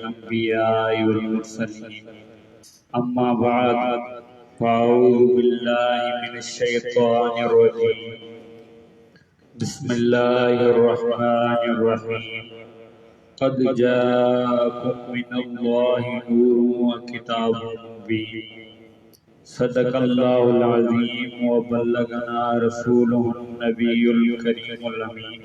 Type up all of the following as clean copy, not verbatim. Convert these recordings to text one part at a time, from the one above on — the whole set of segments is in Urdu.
الأنبياء والمرسلين أما بعد فأعوذ بالله من الشيطان الرجيم بسم الله الرحمن الرحيم قد جاءكم من الله نور وكتاب مبين صدق الله العظيم وبلغنا رسوله النبي الكريم الأمين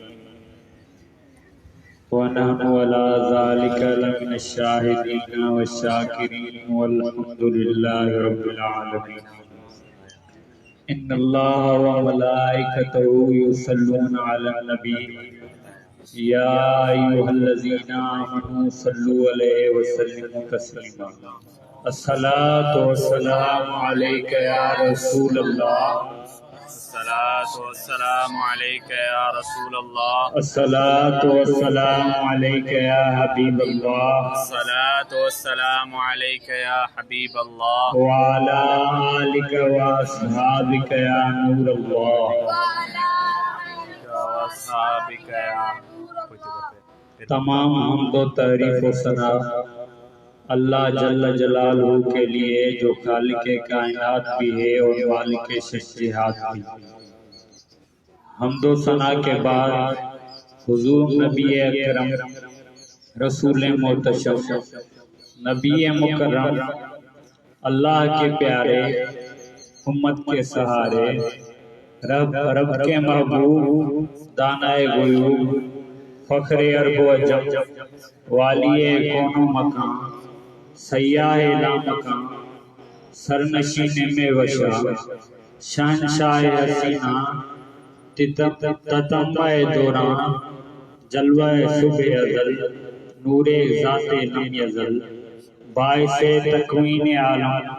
ونحن على ذلك لمن الشاهدين والشاكرين والحمد لله رب العالمين إن الله وملائكته يصلون على النبي يا أيها الذين آمنوا صلوا عليه وسلموا تسليما الصلاة والسلام عليك يا رسول الله الصلاة والسلام عليك يا رسول الله الصلاة والسلام عليك يا حبيب الله الصلاة والسلام عليك يا حبيب الله وعلى آلك وأصحابك يا نور الله وأصحابك يا تمام حمد و تعریف و ثنا اللہ جل جلالہ کے لیے جو خالق کائنات بھی ہے اور مالک شجاعت بھی۔ حمد و ثنا کے بعد حضور نبی اکرم رسول محتشم نبی مکرم اللہ کے پیارے امت کے سہارے رب کے محبوب دانائے غیوب فخر عرب و عجم والی کون و مکان سیاہ لامکان سرنشین میں وشا شہنشاہ حسینہ تتمہ دوران جلوہ صبح ازل نور ذات لم یزل باعث تکوین عالم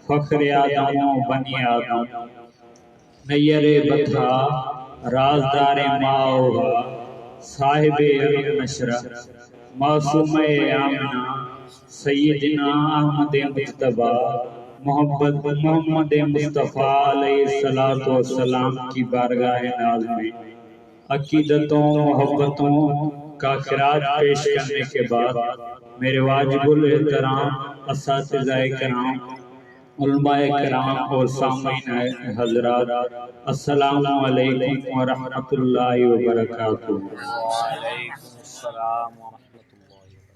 فخر آدم و بنی آدم نیر بطھا رازدار ماؤہا صاحب نشرہ معصوم آمنہ سیدنا احمد مجتبی محمد مصطفیٰ علیہ السلام کی بارگاہ ناز میں عقیدتوں محبتوں کا خراج پیش کرنے کے بعد میرے واجب الاحترام اساتذہ کرام علماء کرام اور سامعین حضرات السلام علیکم ورحمۃ اللہ وبرکاتہ۔ وعلیکم السلام ورحمۃ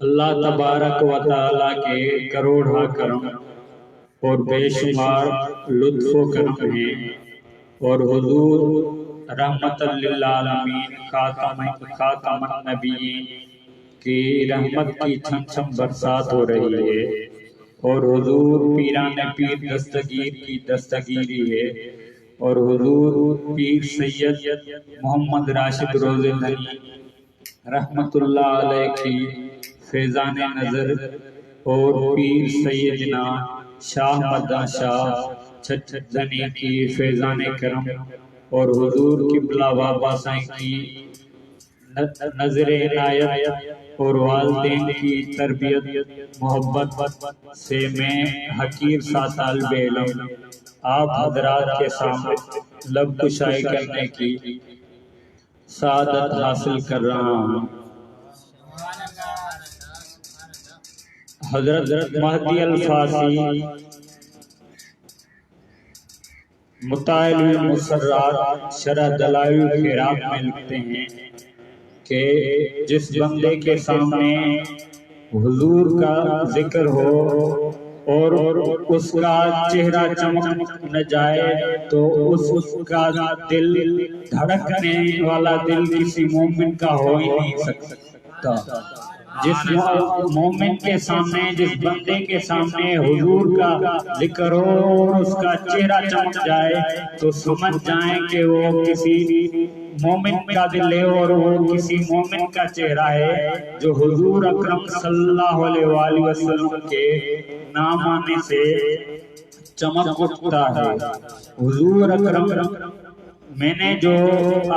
اللہ۔ اللہ تبارک و تعالیٰ کے کروڑا کرم اور بے شمار لطف و کرم ہیں اور حضور رحمت للعالمین خاتم النبیین کی رحمت کی چھم چھم برسات ہو رہی ہے اور حضور پیران پیر دستگیر کی دستگیری ہے اور حضور پیر سید محمد راشد روزندنی رحمت اللہ علیہ کی فیضان نظر اور پیر سیدنا شاہ مدہ شاہ چھچھدنی کی فیضان کرم اور حضور قبلہ بابا سائیں کی نظر عنایت اور والدین کی تربیت محبت سے میں حقیر سا طالب علم آپ حضرات کے سامنے لب کشائی کرنے کی سعادت حاصل کر رہا ہوں۔ حضرت مہدی الفاسی مطالع المسرات شرح دلائل الخیرات میں لکھتے ہیں کہ جس بندے کے سامنے حضور کا ذکر ہو اور اس کا چہرہ چمک نہ جائے تو اس کا دل دھڑکنے والا دل کسی مومن کا ہو ہی نہیں سکتا۔ جس مومن کے سامنے جس بندے کے سامنے حضور کا ذکر ہو اور اس کا چہرہ چمک جائے تو سمجھ جائیں کہ وہ کسی مومن کا دل ہے اور وہ کسی مومن کا چہرہ ہے جو حضور اکرم صلی اللہ علیہ وآلہ وسلم کے نام آنے سے چمک اٹھتا ہے۔ حضور اکرم میں نے جو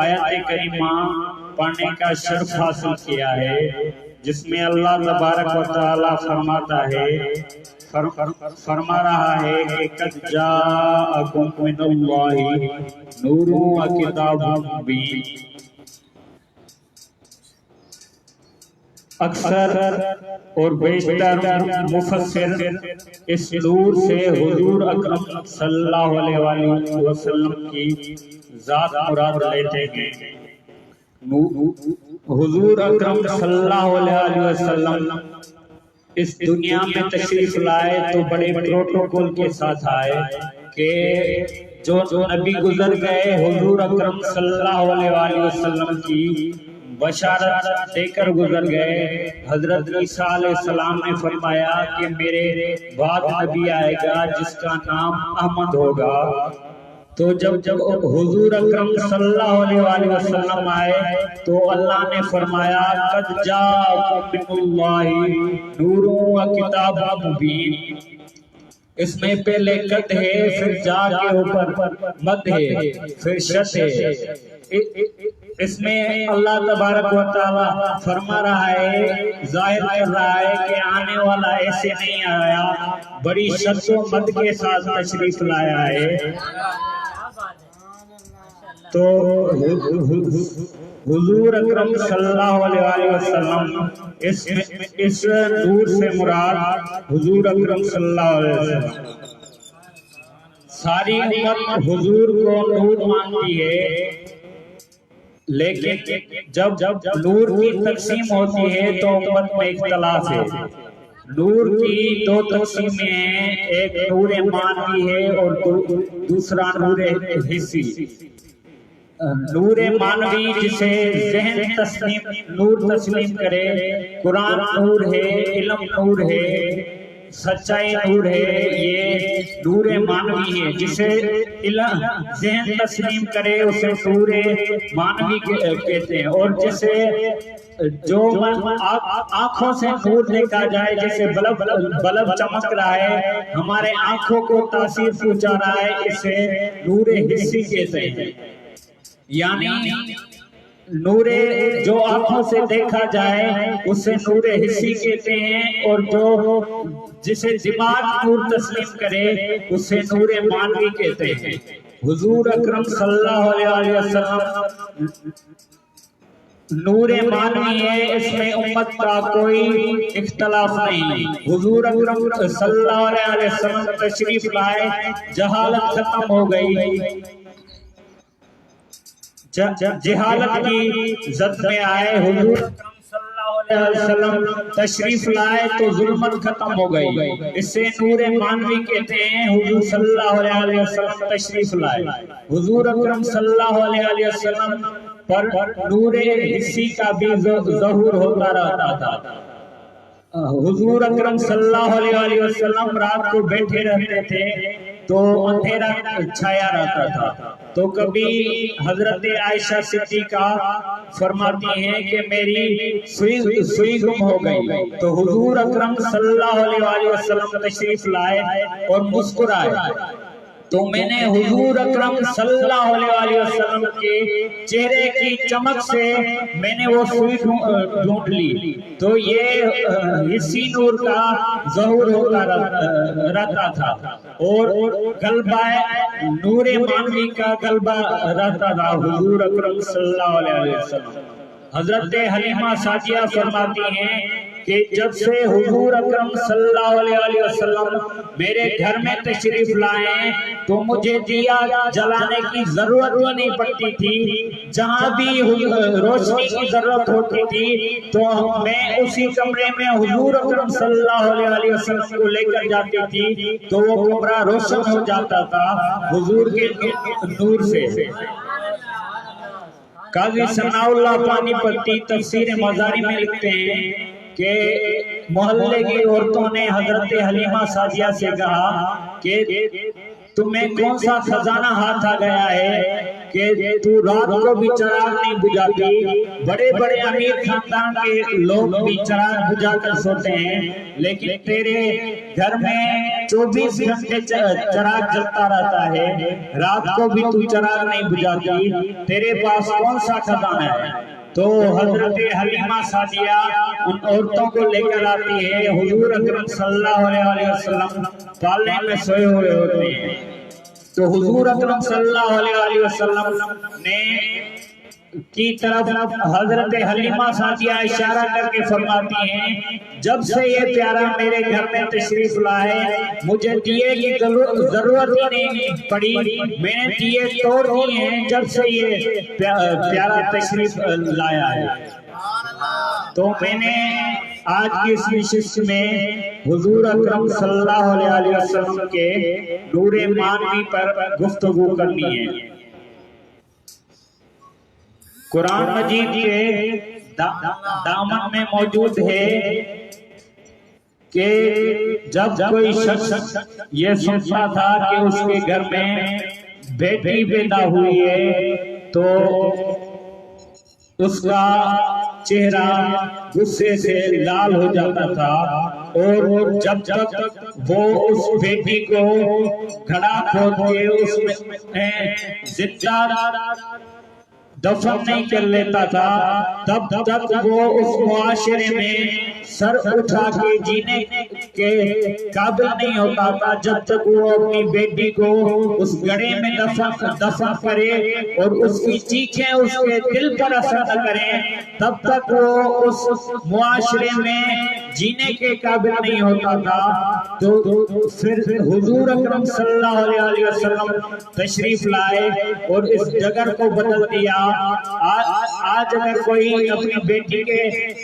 آیت کریمہ پڑھنے کا شرف حاصل کیا ہے جس میں اللہ تبارک و تعالی فرماتا ہے فرما رہا ہے کہ قد جاءکم من اللہ نور و کتاب مبین، اکثر اور بیشتر مفسر اس نور سے حضور اکرم صلی اللہ علیہ وآلہ وسلم کی ذات مراد لیتے ہیں۔ حضور اکرم صلی اللہ علیہ وسلم اس دنیا میں تشریف لائے تو بڑے پروٹوکول کے ساتھ آئے کہ جو نبی گزر گئے حضور اکرم صلی اللہ علیہ وسلم کی بشارت دے کر گزر گئے۔ حضرت عیسیٰ علیہ السلام نے فرمایا کہ میرے بعد نبی آئے گا جس کا نام احمد ہوگا۔ تو جب حضور اکرم صلی اللہ علیہ وسلم آئے تو اللہ نے فرمایا قد جاءکم من اللہ نور و کتاب مبین۔ اس میں پہلے قد ہے، پھر جا کے اوپر مد ہے، پھر شد ہے۔ اس میں اللہ تبارک و تعالی فرما رہا ہے، ظاہر کر رہا ہے کہ آنے والا ایسے نہیں آیا، بڑی شد و مد کے ساتھ تشریف لایا ہے۔ تو حضور اکرم صلی اللہ علیہ وسلم اس نور سے مراد حضور اکرم صلی اللہ علیہ وسلم۔ ساری امت حضور کو نور مانتی ہے، لیکن جب نور کی تقسیم ہوتی ہے تو امت میں اختلاف ہے۔ نور کی دو تقسیمیں ہیں، ایک نور مانوی ہے اور دوسرا نور حسی۔ نور مانوی جسے ذہن نور تسلیم کرے، قرآن نور ہے، علم نور ہے، سچائی نور ہے، یہ نور مانوی ہے۔ جسے علم ذہن تسلیم کرے اسے نور مانوی کہتے ہیں۔ اور جسے جو آنکھوں سے نور دیکھا جائے، جیسے بلب چمک رہا ہے، ہمارے آنکھوں کو تاثیر پہنچا رہا ہے، اسے نور حسی کہتے ہیں۔ یعنی نور جو آنکھوں سے دیکھا جائے اسے نور حسی کہتے ہیں، اور جسے دماغ نور تسلیم کرے اسے نور مانوی کہتے ہیں۔ حضور اکرم صلی اللہ علیہ وسلم نور مانوی ہے، اس میں امت کا کوئی اختلاف نہیں۔ حضور اکرم صلی اللہ علیہ وسلم تشریف لائے، جہالت ختم ہو گئی، جہالت کی زد میں آئے۔ حضور صلی اللہ علیہ وسلم تشریف لائے تو ظلمت ختم ہو گئی، اسے نور مانوی کہتے ہیں۔ حضور صلی اللہ علیہ وسلم تشریف لائے، حضور اکرم صلی اللہ علیہ وسلم پر نور حسی کا بھی ظہور ہوتا رہتا تھا۔ حضور اکرم صلی اللہ علیہ وسلم رات کو بیٹھے رہتے تھے تو اندھیرا چھایا رہتا تھا، تو کبھی حضرت عائشہ صدیقہ فرماتی ہیں کہ میری سوئی گم ہو گئی، تو حضور اکرم صلی اللہ علیہ وسلم تشریف لائے اور مسکرائے، تو میں نے حضور اکرم صلی اللہ علیہ وسلم کے چہرے کی چمک سے میں نے وہ سوئی ڈھونڈ لی، تو یہ حسی نور کا ظہور ہوتا رہتا تھا، اور غلبہ نور مانوی کا غلبہ رہتا تھا حضور اکرم صلی اللہ علیہ وسلم۔ حضرت حلیمہ سعدیہ فرماتی ہیں کہ جب سے حضور اکرم صلی اللہ علیہ وسلم میرے گھر میں تشریف لائے تو مجھے دیا جلانے کی ضرورت ہی نہیں پڑتی تھی، جہاں بھی روشنی کی ضرورت ہوتی تھی تو میں اسی کمرے میں حضور اکرم صلی اللہ علیہ وسلم کو لے کر جاتی تھی، تو وہ کمرہ روشن ہو جاتا تھا حضور کے نور سے۔ قاضی ثناء اللہ پانی پتی تفسیر مزاری میں لکھتے ہیں کہ محلے کی عورتوں نے حضرت حلیمہ سعدیہ سے کہا کہ تمہیں کون سا خزانہ ہاتھ آ گیا ہے کہ تو رات کو بھی چراغ نہیں بجھاتی؟ بڑے بڑے امیر خاندان کے لوگ بھی چراغ بجھا کر سوتے ہیں، لیکن تیرے گھر میں 24 گھنٹے چراغ جلتا رہتا ہے، رات کو بھی تو چراغ نہیں بجھاتی، تیرے پاس کون سا خزانہ ہے؟ تو حضرت حلیمہ سعدیہ ان عورتوں کو لے کر آتی ہے، حضور اکرم صلی اللہ علیہ وسلم پالنے میں سوئے ہوئے ہوتے ہیں، تو حضور اکرم صلی اللہ علیہ وسلم نے کی طرف حضرت حلیمہ سعدیہ اشارہ کر کے فرماتی ہیں جب سے یہ پیارا میرے گھر میں تشریف لائے مجھے دیے کی ضرورت ہی نہیں پڑی، میں نے دیے توڑ دیے ہیں جب سے یہ پیارا تشریف لایا ہے۔ تو میں نے آج کی اس نشست میں حضور اکرم صلی اللہ علیہ وسلم کے نور مانوی پر گفتگو کرنی ہے۔ قرآن مجید کے دامن میں موجود ہے کہ جب کوئی شخص یہ سنتا تھا کہ اس کے گھر میں بیٹی پیدا ہوئی ہے تو اس کا چہرہ غصے سے لال ہو جاتا تھا، اور جب تک وہ اس بیٹی کو گھڑا کھود کے اس میں زندہ دفن نہیں کر لیتا تھا تب تک وہ اس معاشرے میں سر اٹھا کے جینے کے قابل نہیں ہوتا تھا جب تک وہ اپنی بیٹی کو اس گڑھے میں دفن کرے اور اس کی چیخیں اس کے دل پر اثر نہ کریں، تب تک وہ اس معاشرے میں جینے کے قابل نہیں ہوتا تھا۔ تو پھر حضور اکرم صلی اللہ علیہ وسلم تشریف لائے اور اس جگہ کو بدل دیا۔ آج اگر کوئی اپنی بیٹی کے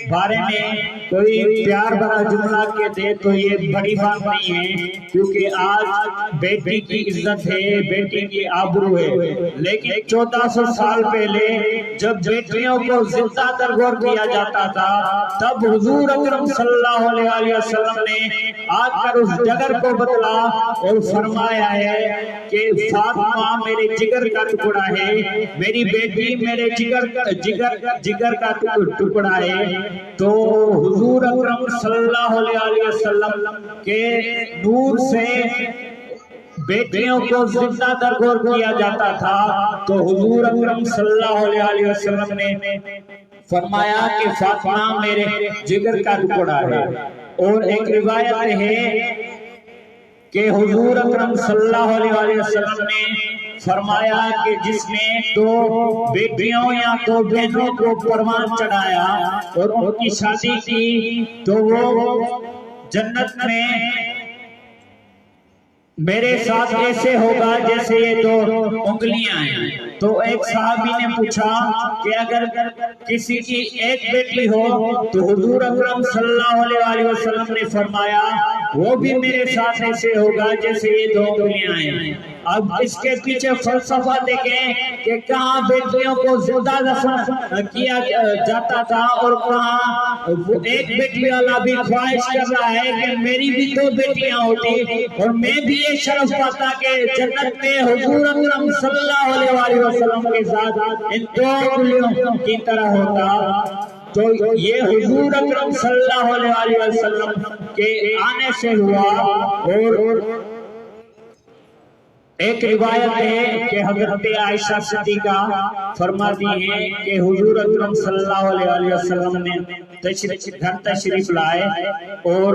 بارے میں کوئی پیار بھرا جملہ کہتے تو یہ بڑی بات نہیں ہے، کیونکہ آج بیٹی کی عزت ہے، بیٹی کی آبرو ہے، لیکن 1400 سال پہلے جب بیٹیوں کو زندہ درگور کیا جاتا تھا تب حضور اکرم صلی اللہ علیہ وسلم نے آ کر اس جگر کو بدلا اور فرمایا ہے کہ فاطمہ میرے جگر کا ٹکڑا ہے، میری بیٹی میرے جگر کا ٹکڑا ہے۔ تو حضور اکرم صلی اللہ علیہ وسلم کے نور سے بیٹیوں کو زندہ درگور کیا جاتا تھا، تو حضور اکرم صلی اللہ علیہ وسلم نے فرمایا کہ فاطمہ میرے جگر کا ٹکڑا ہے۔ اور ایک روایت ہے کہ حضور اکرم صلی اللہ علیہ وسلم نے فرمایا کہ جس نے 2 بیٹیوں یا 2 بہنوں کو پروان چڑھایا اور ان کی شادی کی تو وہ جنت میں میرے ساتھ ایسے ہوگا جیسے یہ 2 انگلیاں ہیں۔ تو ایک صحابی نے پوچھا کہ اگر کسی کی ایک بیٹی ہو تو حضور اکرم صلی اللہ علیہ وسلم نے فرمایا وہ بھی میرے ساتھ ایسے ہوگا جیسے یہ 2 انگلیاں ہیں۔ اب اس کے پیچھے فلسفہ دیکھیں کہ کہاں بیٹیوں کو زندہ دفن کیا جاتا تھا اور کہاں ایک بیٹی والا بھی خواہش کر رہا ہے کہ میری بھی 2 بیٹیاں ہوتی اور میں بھی یہ شرف پاتا کہ جنت میں حضور اکرم صلی اللہ علیہ وسلم کے ساتھ ان 2 انگلیوں کی طرح ہوتا۔ تو یہ حضور اکرم صلی اللہ علیہ وسلم کے آنے سے ہوا۔ اور ایک روایت ہے کہ حضرت عائشہ صدیقہ فرماتی ہیں کہ حضور اکرم صلی اللہ علیہ وسلم نے گھر تشریف لائے اور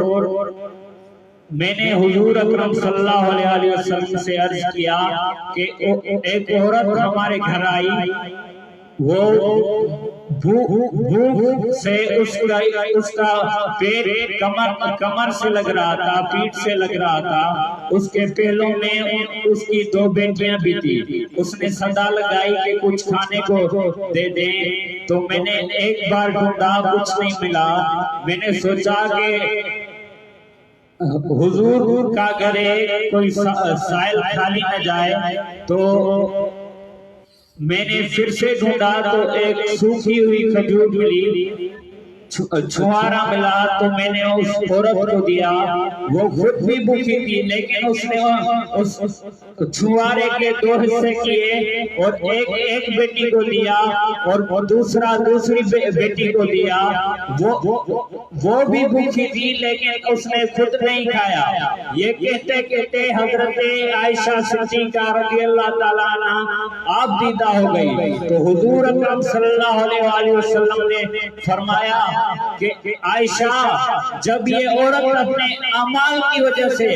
میں نے حضور اکرم صلی اللہ علیہ وسلم سے عرض کیا کہ ایک عورت ہمارے گھر آئی، وہ بھوک سے اس کا پیٹ کمر سے لگ رہا تھا، پیٹ سے لگ رہا تھا، اس کے پہلوں میں اس کی 2 بیٹیاں بھی تھی۔ اس نے صدا لگائی کہ کچھ کھانے کو دے دیں، تو میں نے ایک بار ڈھونڈا کچھ نہیں ملا۔ میں نے سوچا کہ حضور کا گھر ہے، کوئی سائل خالی نہ جائے، تو میں نے پھر سے ڈھونڈا تو ایک سوکھی ہوئی کھجور ملی، چھوارا ملا، تو میں نے اس عورت کو دیا۔ وہ خود بھی بھوکی تھی لیکن اس نے اس چھوارے کے 2 حصے کیے اور ایک بیٹی کو دیا اور دوسری بیٹی کو دیا۔ وہ بھی بھوکی تھی لیکن اس نے خود نہیں کھایا۔ یہ کہتے کہتے حضرت عائشہ صدیقہ رضی اللہ تعالیٰ عنہ آپ دیدہ ہو گئی، تو حضور اکرم صلی اللہ علیہ وسلم نے فرمایا کہ عائشہ جب یہ عورت اپنے اعمال کی وجہ سے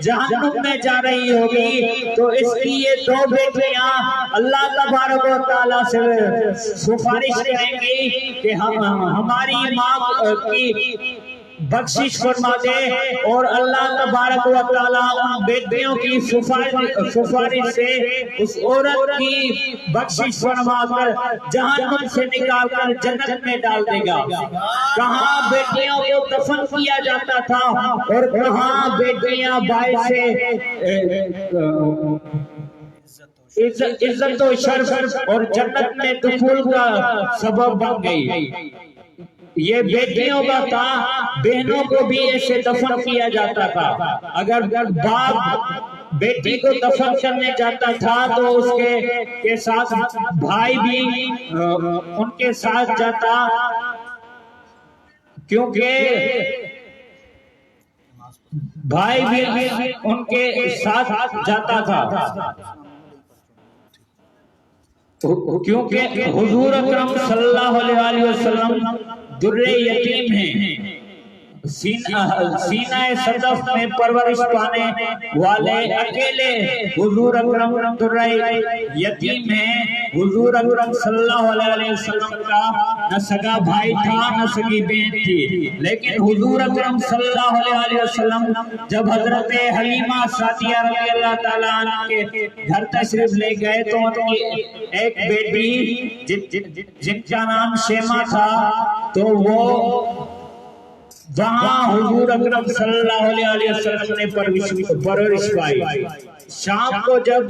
جہنم میں جا رہی ہوگی تو اس کی یہ دو بیٹیاں اللہ تبارک و تعالیٰ سے سفارش کریں گی کہ ہماری ماں کی بخشش فرما دے، اور اللہ تبارک و تعالیٰ ان بیٹیوں کی سفارش سے اس عورت کی بخشش فرما کر جہنم سے نکال کر جنت میں ڈال دے گا۔ کہاں بیٹیوں کو دفن کیا جاتا تھا اور کہاں بیٹیاں باعث عزت و شرف اور جنت میں دخول کا سبب بن گئی۔ یہ بیٹیوں کا تھا، بہنوں کو بھی ایسے دفن کیا جاتا تھا۔ اگر باپ بیٹی کو دفن کرنے جاتا تھا تو اس کے ساتھ بھائی بھی ان کے ساتھ جاتا، کیونکہ بھائی بھی ان کے ساتھ جاتا تھا، کیونکہ حضور اکرم صلی اللہ علیہ وسلم در یتیم ہیں، سینہ صدف میں پرورش پانے والے اکیلے حضور اکرم در یتیم ہیں۔ حضور اکرم صلی اللہ علیہ وسلم کا نہ سگا بھائی تھا نہ سگی بہن تھی، لیکن حضور اکرم صلی اللہ علیہ وسلم جب حضرت حلیمہ سعدیہ رضی اللہ تعالیٰ عنہ کے گھر تشریف لے گئے تو ان کی ایک بیٹی جن کا نام شیمہ تھا، تو وہ وہاں حضور اکرم صلی اللہ علیہ وسلم نے پرورش پائی۔ شام کو جب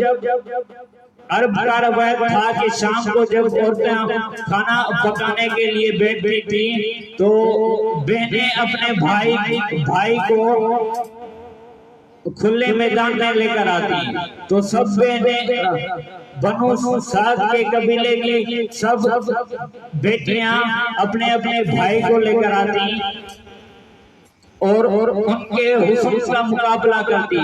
عرب کا روایت تھا کہ شام کو جب عورتیں کھانا پکانے کے لیے بیٹھتی تھیں تو بہنیں اپنے بھائی کو کھلے میدان میں لے کر آتی، تو سب بہنیں بنو سعد کے قبیلے کی سب بیٹیاں اپنے اپنے بھائی کو لے کر آتی اور ان کے حسن کا مقابلہ کرتی۔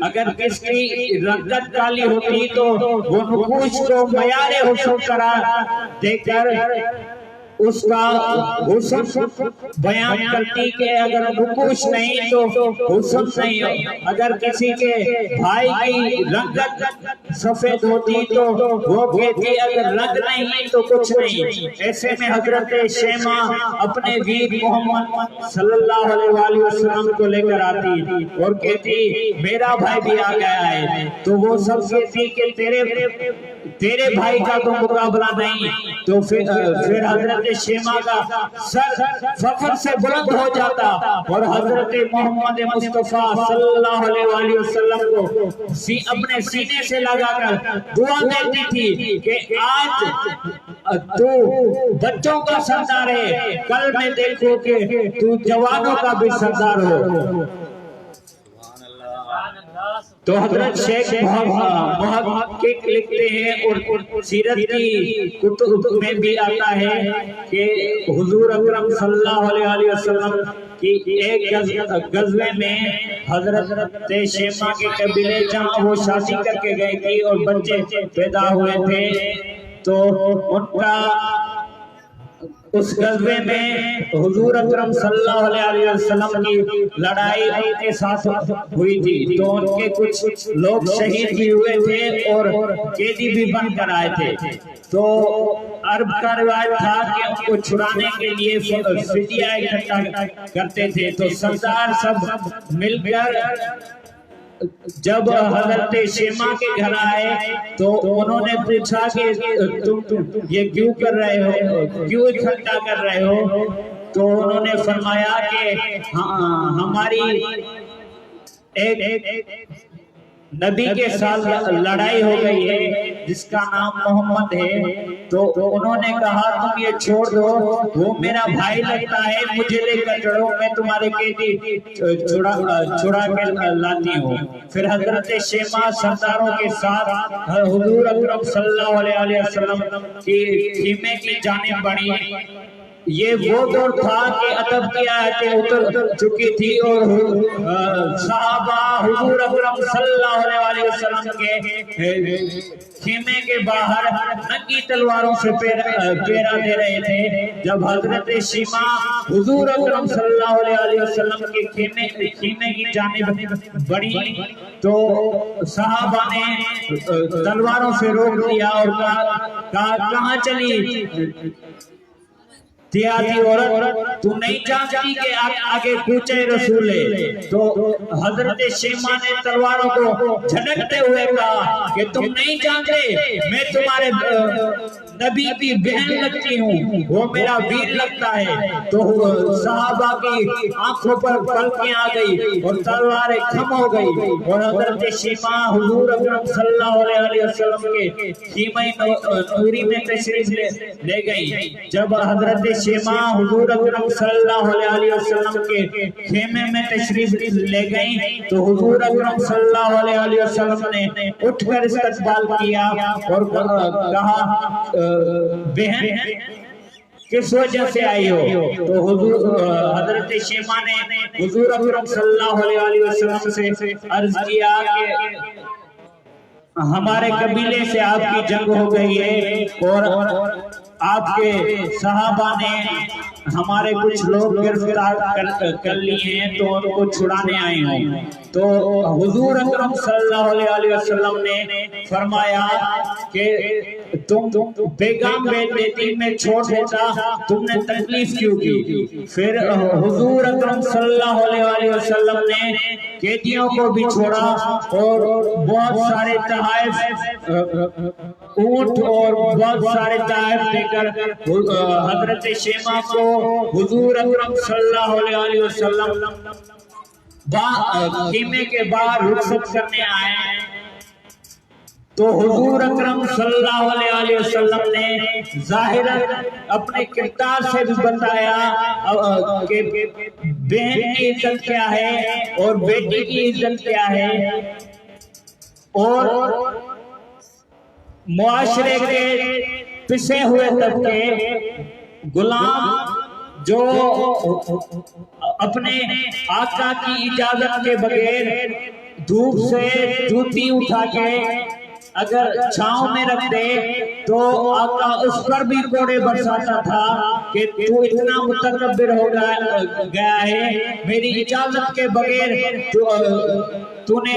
اگر کس کی رنگت کالی ہوتی تو وہ نقوش کو معیار حسن قرار دے کر اس کا حسن بیان کرتی کہ اگر نقوش نہیں تو حسن نہیں ہو۔ اگر کسی کے بھائی کی رنگت سفید ہوتی تو وہ کہتی اگر رنگ نہیں تو کچھ نہیں۔ ایسے میں حضرت شیمہ اپنے ویر محمد صلی اللہ علیہ وسلم کو لے کر آتی اور کہتی میرا بھائی بھی آ گیا ہے، تو وہ سب کہتی کہ تیرے بھائی کا تو مقابلہ نہیں۔ تو پھر حضرت شیمہ کا سر فخر سے بلند ہو جاتا اور حضرت محمد مصطفیٰ صلی اللہ علیہ وسلم کو اپنے سینے سے لگا کر دعا دیتی تھی کہ آج تو بچوں کا سردار ہے، کل میں دیکھو کہ تو جوانوں کا بھی سردار ہو۔ تو حضرت شیخ محقق لکھتے ہیں اور سیرت کی کتب میں بھی آتا ہے کہ حضور اکرم صلی اللہ علیہ وسلم کی ایک غزوے میں حضرت شیمہ کے قبیلے جہاں وہ شادی کر کے گئی تھی اور بچے پیدا ہوئے تھے، تو ان کا اس غزوے میں حضور اکرم صلی اللہ علیہ وسلم کی لڑائی ان کے ساتھ ہوئی تھی، تو ان کے کچھ لوگ شہید بھی ہوئے تھے اور قیدی بھی بن کر آئے تھے۔ تو عرب کا روایت تھا کہ ان کو چھڑانے کے لیے فدیہ اکٹھا کرتے تھے، تو سردار سب مل کر جب حضرت شیمہ کے گھر آئے تو انہوں نے پوچھا کہ تم یہ کیوں کر رہے ہو، کیوں اکٹھا کر رہے ہو؟ تو انہوں نے فرمایا کہ ہماری ایک نبی کے ساتھ لڑائی ہو گئی ہے جس کا نام محمد ہے، تو انہوں نے کہا تم یہ چھوڑ دو، وہ میرا بھائی لگتا ہے، مجھے لے کر چڑھو، میں تمہارے قیدی چھڑا کے لاتی ہوں۔ پھر حضرت شیمہ سرداروں کے ساتھ حضور اکرم صلی اللہ علیہ وسلم کی خیمے کی جانب بڑھی یہ وہ دور تھا کہ ادب کی آیتیں اتر چکی تھی اور صحابہ حضور اکرم صلی اللہ علیہ وسلم کے خیمے کے باہر ننگی تلواروں سے پیرا دے رہے تھے۔ جب حضرت شیما حضور اکرم صلی اللہ علیہ وسلم کے خیمے کی جانب بڑھی تو صحابہ نے تلواروں سے روک دیا اور کہا کہاں چلی دیہاتی عورت، تو نہیں جانتی کہ آگے کوچے رسول ہے؟ تو حضرت شیما نے تلواروں کو جھٹکتے ہوئے کہا کہ تم نہیں جانتے میں تمہارے نبی کی بہن لگتی ہوں، وہ میرا ویر لگتا ہے۔ تو صحابہ کی آنکھوں پر پلکیں آ گئی اور تلواریں کھم ہو گئی اور حضرت شیما حضور اکرم صلی اللہ علیہ وسلم کے خیمہ نوری میں تشریف لے گئی۔ جب حضرت شیما حضور اکرم صلی اللہ علیہ وسلم کے خیمے میں تشریف لے گئی تو حضور اکرم صلی اللہ علیہ وسلم نے اٹھ کر استقبال کیا اور کہا بہن کس وجہ سے آئی ہو؟ تو حضرت شیما نے حضور اکرم صلی اللہ علیہ وسلم سے عرض کیا کہ ہمارے قبیلے سے آپ کی جنگ ہو گئی ہے اور آپ کے صحابہ نے ہمارے کچھ لوگ گرفتار کر لیے ہیں تو ان کو چھڑانے آئے ہوں۔ تو حضور اکرم صلی اللہ علیہ وسلم نے فرمایا کہ تم بیگم بیٹی میں چھوڑ دیتا، تم نے تکلیف کیوں کی؟ پھر حضور اکرم صلی اللہ علیہ وسلم نے قیدیوں کو بھی چھوڑا اور بہت سارے تحائف اونٹ اور بہت سارے تحائف دے کر حضرت شیما کو حضور اکرم صلی اللہ علیہ وسلم خیمے کے باہر رخصت کرنے آئے تو حضور اکرم صلی اللہ علیہ وسلم نے ظاہراً اپنے کردار سے بھی بتایا کہ بہن کی عزت کیا ہے اور بیٹی کی عزت کیا ہے، اور معاشرے کے پسے ہوئے طبقے غلام جو اپنے آقا کی اجازت کے بغیر دھوپ سے جوتی اٹھا کے اگر چھاؤں میں رکھ دے تو آقا اس پر بھی کوڑے برساتا تھا کہ تو اتنا متکبر ہو گیا ہے، میری اجازت کے بغیر تو نے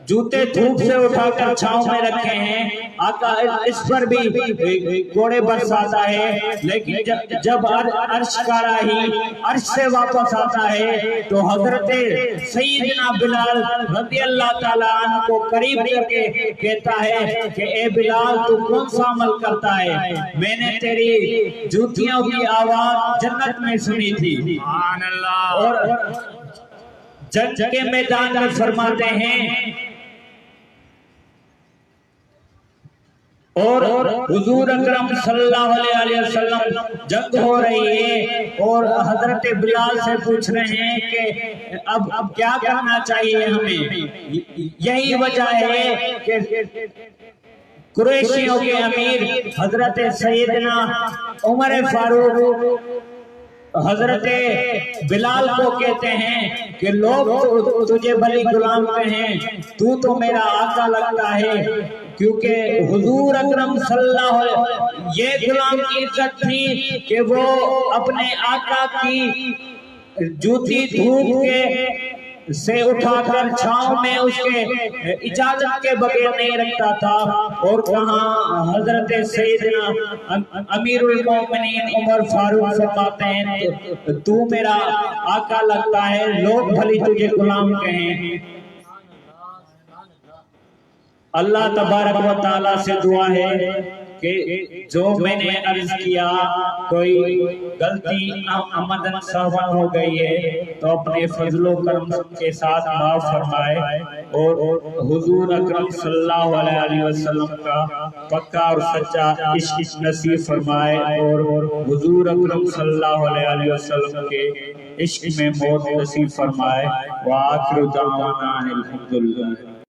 جوتے دھوپ سے اٹھا کر چھاؤں میں رکھے ہیں۔ آقا اس پر بھی کوڑے برساتا ہے، لیکن جب عرش کا راہی عرش سے واپس آتا ہے تو حضرت سیدنا بلال رضی اللہ تعالیٰ عنہ کو قریب کر کے کہتا ہے کہ اے بلال تو کون سا عمل کرتا ہے؟ میں نے تیری جوتیوں کی آواز جنت میں سنی تھی۔ سبحان اللہ۔ اور جنگ کے میدان میں فرماتے ہیں اور حضور اکرم صلی اللہ علیہ وسلم جنگ ہو رہی ہے اور حضرت بلال سے پوچھ رہے ہیں کہ اب کیا کرنا چاہیے ہمیں؟ یہی وجہ ہے کہ قریشیوں کے امیر حضرت سیدنا عمر فاروق حضرت بلال کو کہتے ہیں کہ لوگ تجھے بھلی غلام کہیں، تو میرا آقا لگتا ہے، کیونکہ حضور اکرم صلی اللہ علیہ وسلم یہ غلام کی عزت تھی کہ وہ اپنے آقا کی جوتی دھوپ کے سے اٹھا کر چھاؤں میں اس کے اجازت کے بغیر نہیں رکھتا تھا۔ اور کہاں حضرت سیدنا امیر المومنین عمر فاروق فرماتے ہیں تو میرا آقا لگتا ہے، لوگ بھلی تجھے غلام کہیں۔ اللہ تبارک و تعالیٰ سے دعا ہے کہ جو میں نے عرض کیا کوئی غلطی عمدن سہون ہو گئی ہے تو اپنے فضل و کرم کے ساتھ معاف فرمائے اور حضور اکرم صلی اللہ علیہ وسلم کا پکا اور سچا عشق نصیب فرمائے اور حضور اکرم صلی اللہ علیہ وسلم کے عشق میں موت نصیب فرمائے۔ وآخر دعوانا الحمدللہ۔